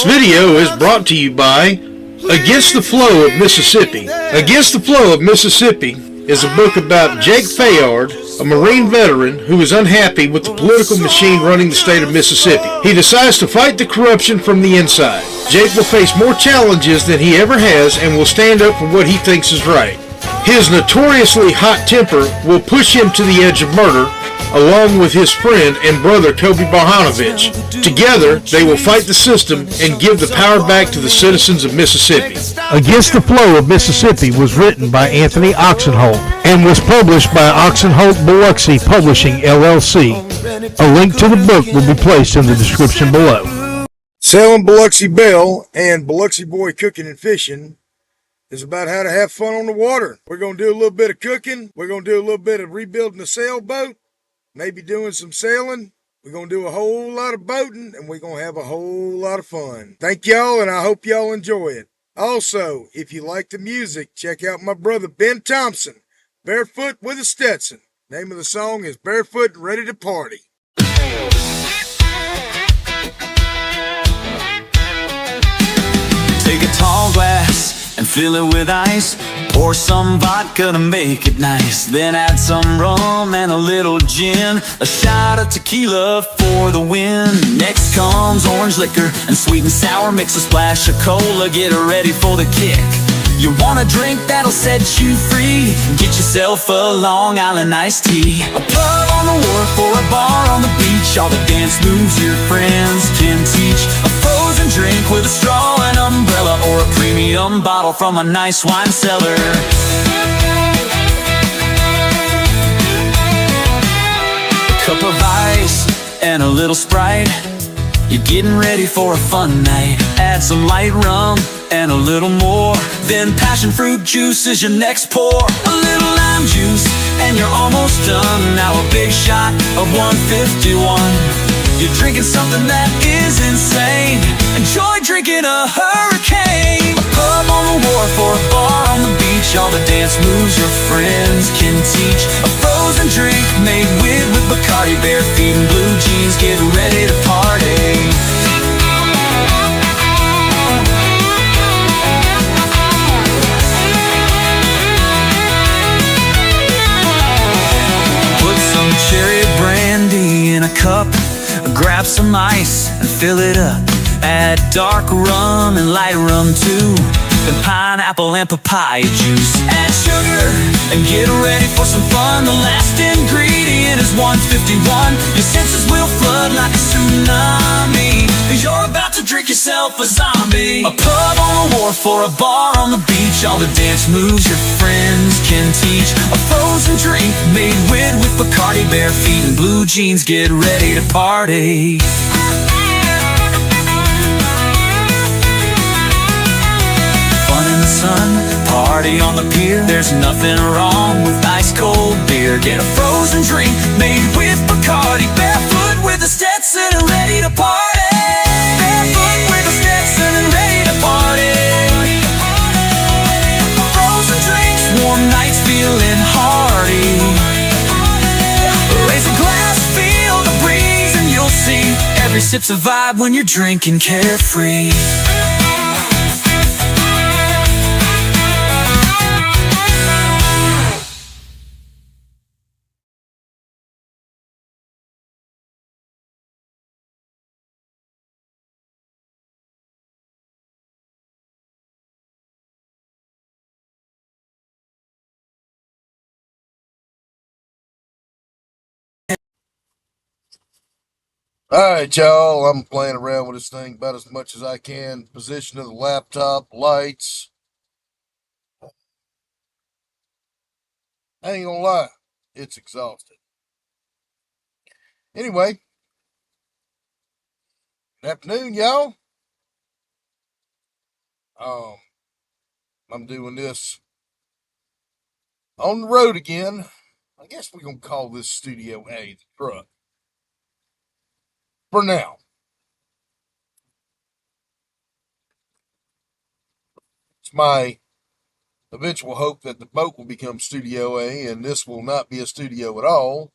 This video is brought to you by Against the Flow of Mississippi. Against the Flow of Mississippi is a book about Jake Fayard, a Marine veteran who is unhappy with the political machine running the state of Mississippi. He decides to fight the corruption from the inside. Jake will face more challenges than he ever has and will stand up for what he thinks is right. His notoriously hot temper will push him to the edge of murder, along with his friend and brother Kobe Barhanovich. Together, they will fight the system and give the power back to the citizens of Mississippi. Against the Flow of Mississippi was written by Anthony Oksenholt and was published by Oksenholt Biloxi Publishing, LLC. A link to the book will be placed in the description below. Selling Biloxi Belle and Biloxi Boy Cooking and Fishing is about how to have fun on the water. We're going to do a little bit of cooking. We're going to do a little bit of rebuilding a sailboat. Maybe doing some sailing. We're going to do a whole lot of boating, and we're going to have a whole lot of fun. Thank y'all, and I hope y'all enjoy it. Also, if you like the music, check out my brother Ben Thompson, Barefoot with a Stetson. Name of the song is Barefoot and Ready to Party. Take a tall glass and fill it with ice. Pour some vodka to make it nice. Then add some rum and a little gin. A shot of tequila for the win. Next comes orange liquor and sweet and sour. Mix a splash of cola, get ready for the kick. You want a drink that'll set you free? Get yourself a Long Island iced tea. A pub on the wharf or a bar on the beach. All the dance moves your friends can teach. A frozen drink with a straw and umbrella, or a premium bottle from a nice wine cellar. A cup of ice and a little Sprite. You're getting ready for a fun night. Add some light rum and a little more. Then passion fruit juice is your next pour. A little lime juice and you're almost done. Now a big shot of 151. You're drinking something that is insane. Enjoy drinking a hurricane. A pub on the wharf or a bar on the beach. All the dance moves your friends can teach. A frozen drink made with Bacardi, bare feet and blue jeans. Get ready to party. Put some cherry brandy in a cup. Grab some ice and fill it up. Add dark rum and light rum too. Then pineapple and papaya juice. Add sugar and get ready for some fun. The last ingredient is 151. Your senses will flood like a tsunami. You're about to drink yourself a zombie. A pub on the wharf or a bar on the beach. All the dance moves your friends can teach. A frozen drink made with Bacardi, bare feet and blue jeans. Get ready to party. Sun, party on the pier. There's nothing wrong with ice cold beer. Get a frozen drink made with Bacardi. Barefoot with a Stetson and ready to party. Barefoot with a Stetson and ready to party. Frozen drinks, warm nights, feeling hearty. Raise a glass, feel the breeze, and you'll see every sip's a vibe when you're drinking carefree. Alright, y'all, I'm playing around with this thing about as much as I can. Position of the laptop, lights. I ain't gonna lie, it's exhausting. Anyway, good afternoon, y'all. I'm doing this on the road again. I guess we're gonna call this Studio A the truck. For now. It's my eventual hope that the boat will become Studio A and this will not be a studio at all.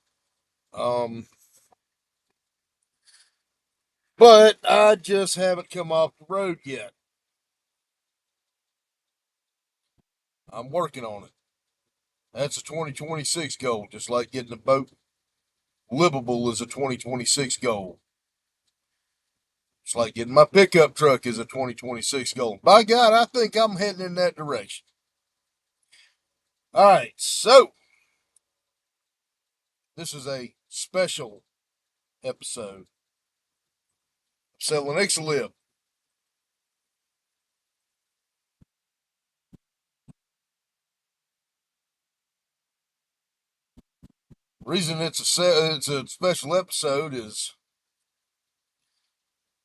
but I just haven't come off the road yet. I'm working on it. That's a 2026 goal, just like getting a boat livable is a 2026 goal. It's like getting my pickup truck is a 2026 goal. By God, I think I'm heading in that direction. All right, so this is a special episode of Selling Ixalib. Reason it's a special episode is,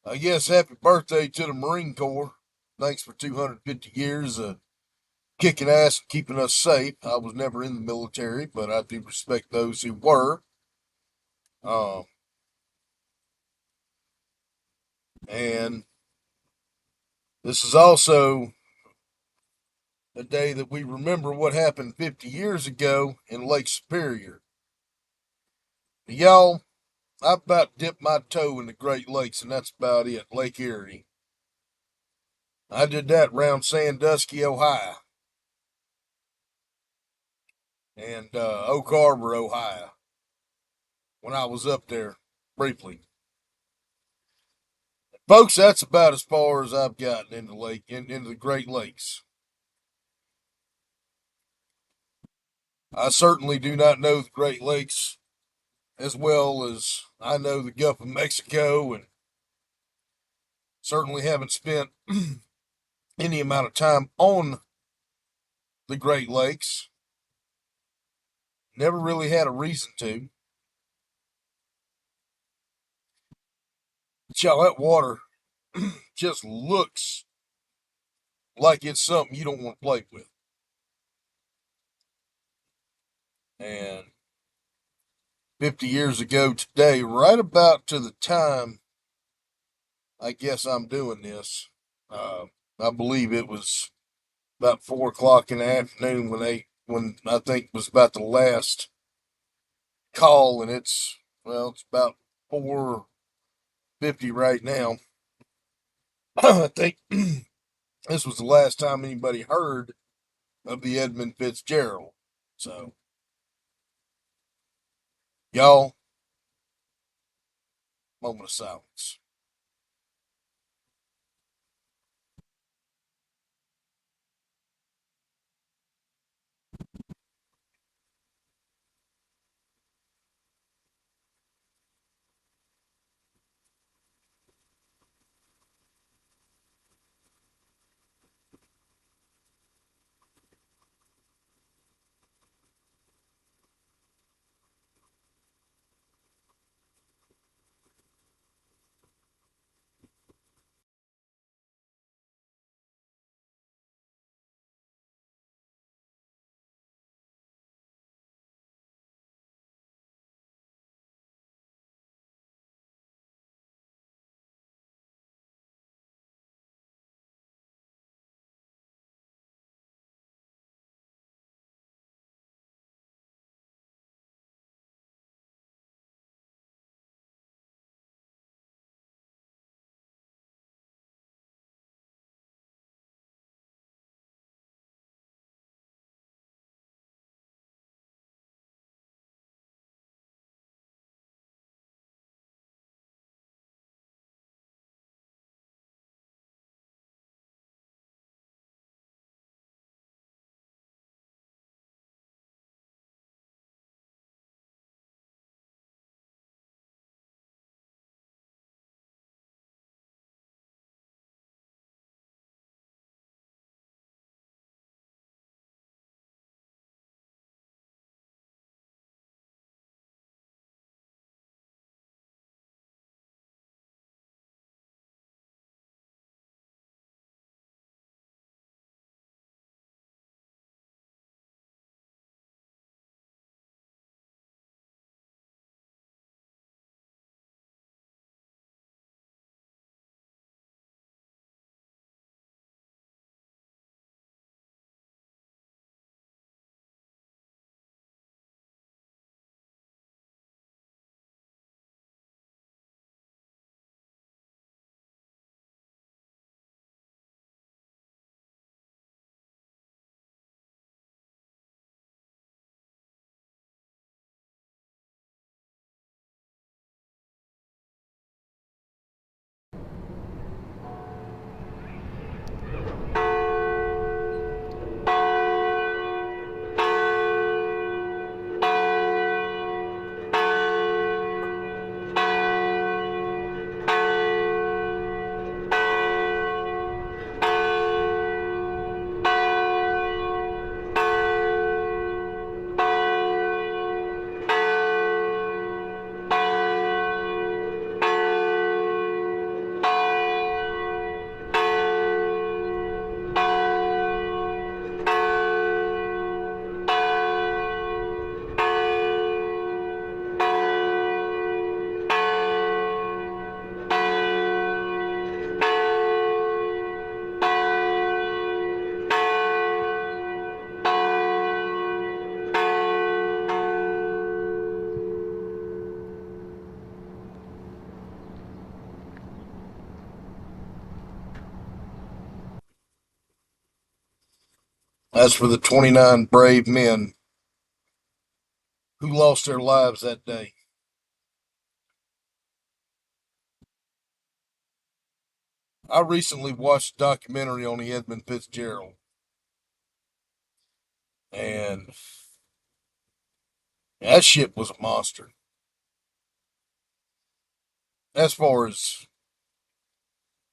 I guess, happy birthday to the Marine Corps. Thanks for 250 years of kicking ass and keeping us safe. I was never in the military, but I do respect those who were. Um, and this is also a day that we remember what happened 50 years ago in Lake Superior. Y'all, I about dipped my toe in the Great Lakes, and that's about it. Lake Erie. I did that around Sandusky, Ohio, and Oak Harbor, Ohio, when I was up there briefly. Folks, that's about as far as I've gotten into the Great Lakes. I certainly do not know the Great Lakes as well as I know the Gulf of Mexico, and certainly haven't spent any amount of time on the Great Lakes. Never really had a reason to. But y'all, that water just looks like it's something you don't want to play with. And 50 years ago today, right about to the time I guess I'm doing this, uh, I believe it was about 4 o'clock in the afternoon when I think was about the last call, and it's about 4:50 right now. I think this was the last time anybody heard of the Edmund Fitzgerald. So, y'all, moment of silence. As for the 29 brave men who lost their lives that day, I recently watched a documentary on the Edmund Fitzgerald, and that ship was a monster. As far as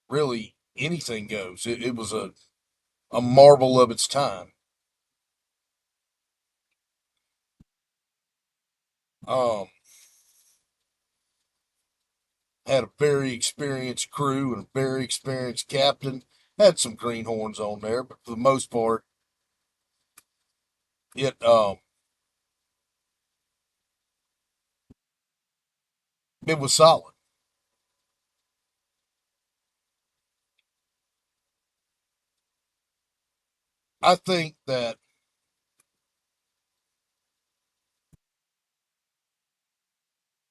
really anything goes, it was a marvel of its time. Um, had a very experienced crew and a very experienced captain. Had some greenhorns on there, but for the most part, it it was solid. I think that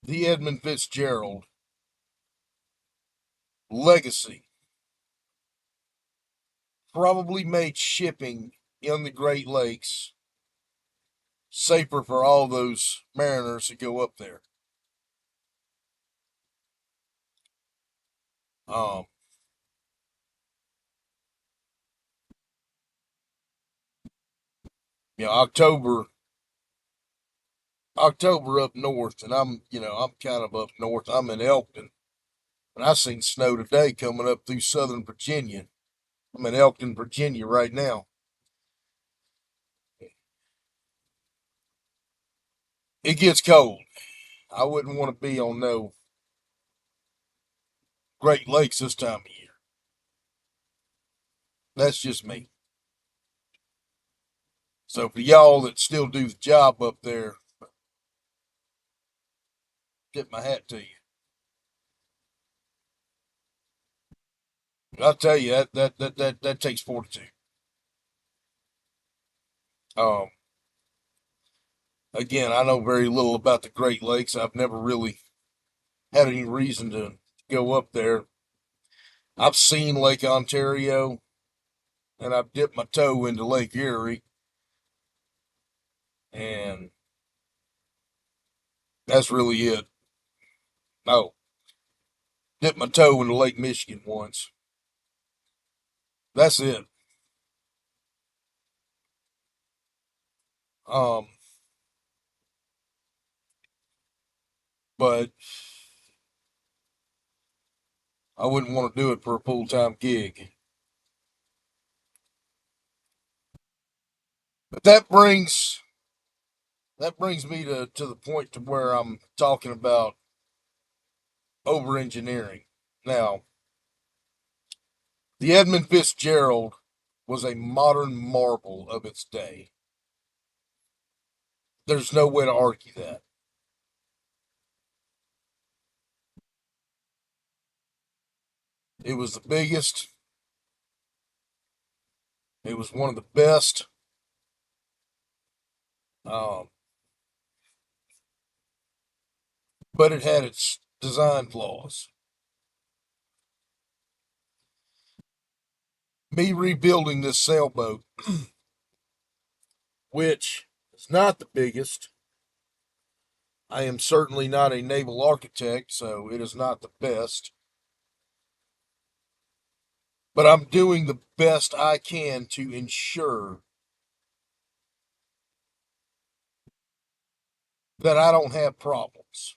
the Edmund Fitzgerald legacy probably made shipping in the Great Lakes safer for all those mariners that go up there. Um, October up north, and I'm kind of up north. I'm in Elkton, and I seen snow today coming up through southern Virginia. I'm in Elkton, Virginia right now. It gets cold. I wouldn't want to be on no Great Lakes this time of year. That's just me. So for y'all that still do the job up there, tip my hat to you. I'll tell you that takes fortitude. Um, Again, I know very little about the Great Lakes. I've never really had any reason to go up there. I've seen Lake Ontario, and I've dipped my toe into Lake Erie, and that's really it. No, dipped my toe into Lake Michigan once. That's it. Um, but I wouldn't want to do it for a full time gig. But that brings me to the point to where I'm talking about over engineering. Now, the Edmund Fitzgerald was a modern marvel of its day. There's no way to argue that. It was the biggest. It was one of the best. Um, but it had its design flaws. Me rebuilding this sailboat, which is not the biggest. I am certainly not a naval architect, so it is not the best. But I'm doing the best I can to ensure that I don't have problems.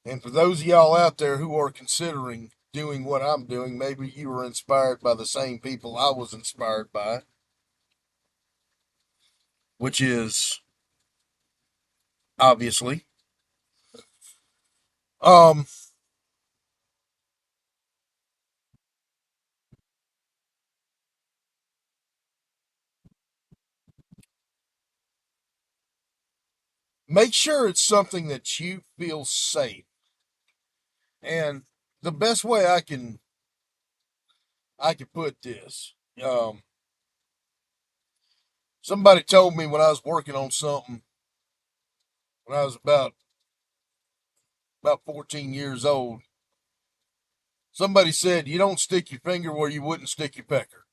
And for those of y'all out there who are considering doing what I'm doing, maybe you were inspired by the same people I was inspired by, which is obviously um make sure it's something that you feel safe. And the best way I can put this, somebody told me when I was working on something when I was about 14 years old. Somebody said you don't stick your finger where you wouldn't stick your pecker.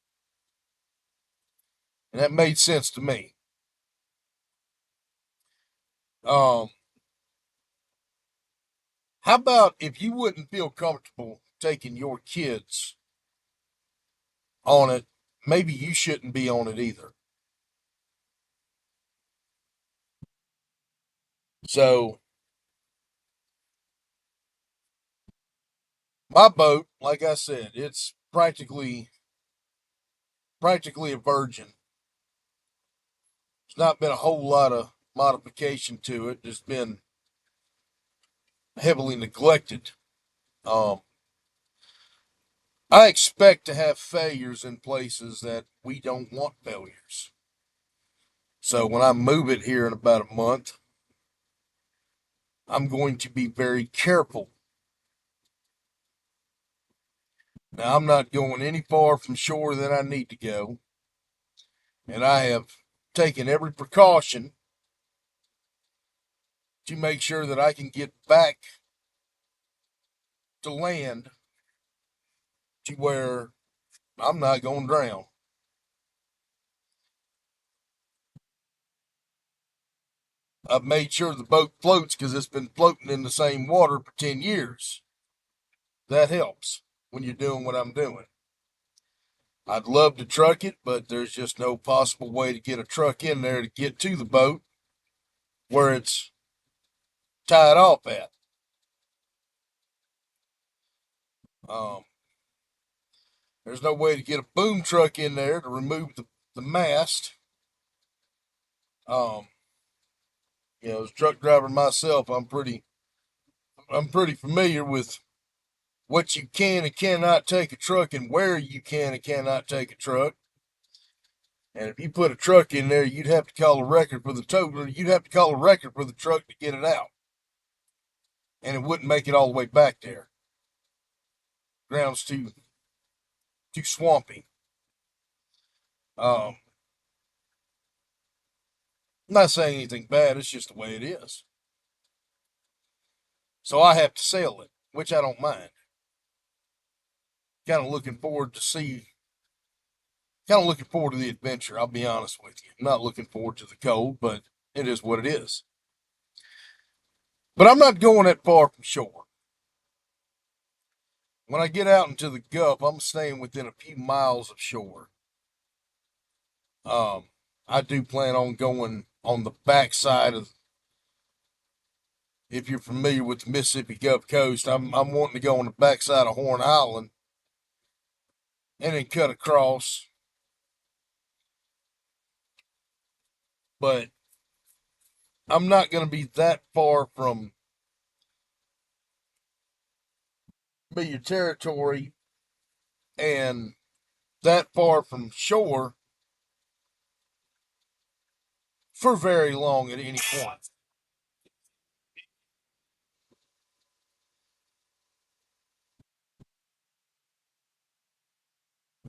And that made sense to me. How about if you wouldn't feel comfortable taking your kids on it, maybe you shouldn't be on it either. So my boat, like I said, it's practically a virgin. There's not been a whole lot of modification to it. It's been heavily neglected. Um, I expect to have failures in places that we don't want failures. So when I move it here in about a month, I'm going to be very careful. Now, I'm not going any far from shore than I need to go, and I have taken every precaution to make sure that I can get back to land to where I'm not going to drown. I've made sure the boat floats because it's been floating in the same water for 10 years. That helps when you're doing what I'm doing. I'd love to truck it, but there's just no possible way to get a truck in there to get to the boat where it's tied off at. Um, there's no way to get a boom truck in there to remove the mast. Um, as a truck driver myself, I'm pretty familiar with what you can and cannot take a truck and where you can and cannot take a truck. And if you put a truck in there, you'd have to call a record for the tow. You'd have to call a record for the truck to get it out, and it wouldn't make it all the way back there. Ground's too swampy. I'm not saying anything bad. It's just the way it is. So I have to sail it, which I don't mind. Kind of looking forward to see. Kind of looking forward to the adventure. I'll be honest with you. I'm not looking forward to the cold, but it is what it is. But I'm not going that far from shore. When I get out into the Gulf, I'm staying within a few miles of shore. Um, I do plan on going on the backside of. If you're familiar with the Mississippi Gulf Coast, I'm wanting to go on the backside of Horn Island and then cut across. But I'm not going to be that far from your territory and that far from shore for very long at any point.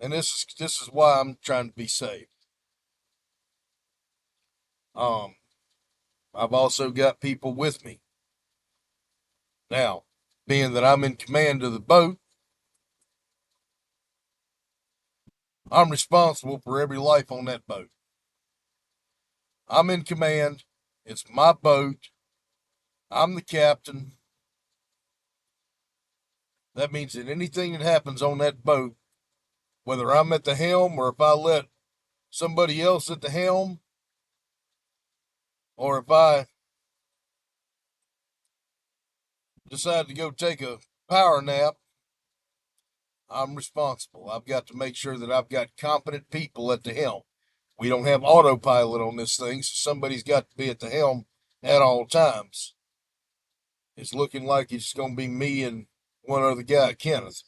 And this is why I'm trying to be safe. Um, I've also got people with me. Now, being that I'm in command of the boat, I'm responsible for every life on that boat. I'm in command. It's my boat. I'm the captain. That means that anything that happens on that boat, whether I'm at the helm or if I let somebody else at the helm, or if I decide to go take a power nap, I'm responsible. I've got to make sure that I've got competent people at the helm. We don't have autopilot on this thing, so somebody's got to be at the helm at all times. It's looking like it's going to be me and one other guy, Kenneth.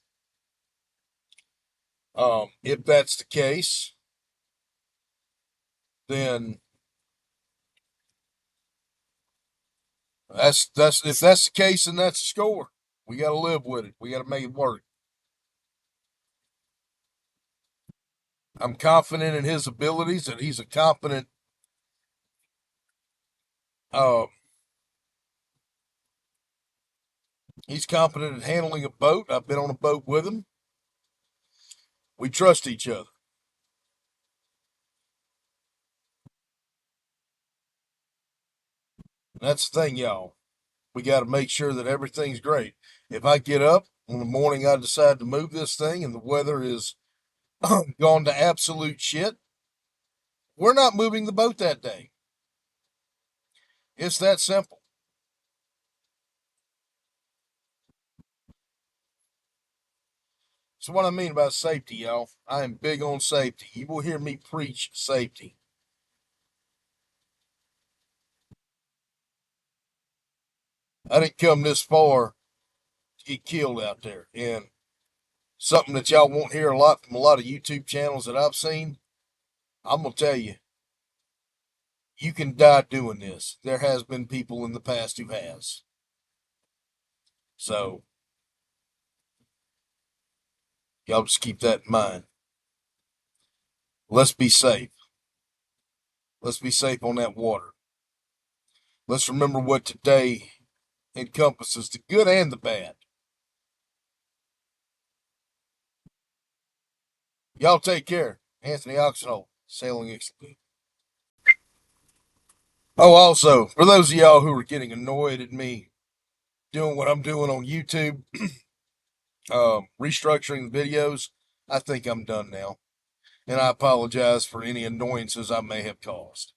If that's the case, then that's if that's the case, then that's the score. We got to live with it. We got to make it work. I'm confident in his abilities, and he's a competent. Uh, he's competent at handling a boat. I've been on a boat with him. We trust each other. That's the thing, y'all. We got to make sure that everything's great. If I get up in the morning, I decide to move this thing, and the weather is gone to absolute shit, we're not moving the boat that day. It's that simple. So what I mean about safety, y'all, I am big on safety. You will hear me preach safety. I didn't come this far to get killed out there. And something that y'all won't hear a lot from a lot of YouTube channels that I've seen, I'm going to tell you, you can die doing this. There has been people in the past who has. So, y'all just keep that in mind. Let's be safe. Let's be safe on that water. Let's remember what today encompasses, the good and the bad. Y'all take care. Anthony Oksenholt, Sailing Excellence. Oh, also, for those of y'all who are getting annoyed at me doing what I'm doing on YouTube, restructuring the videos, I think I'm done now. And I apologize for any annoyances I may have caused.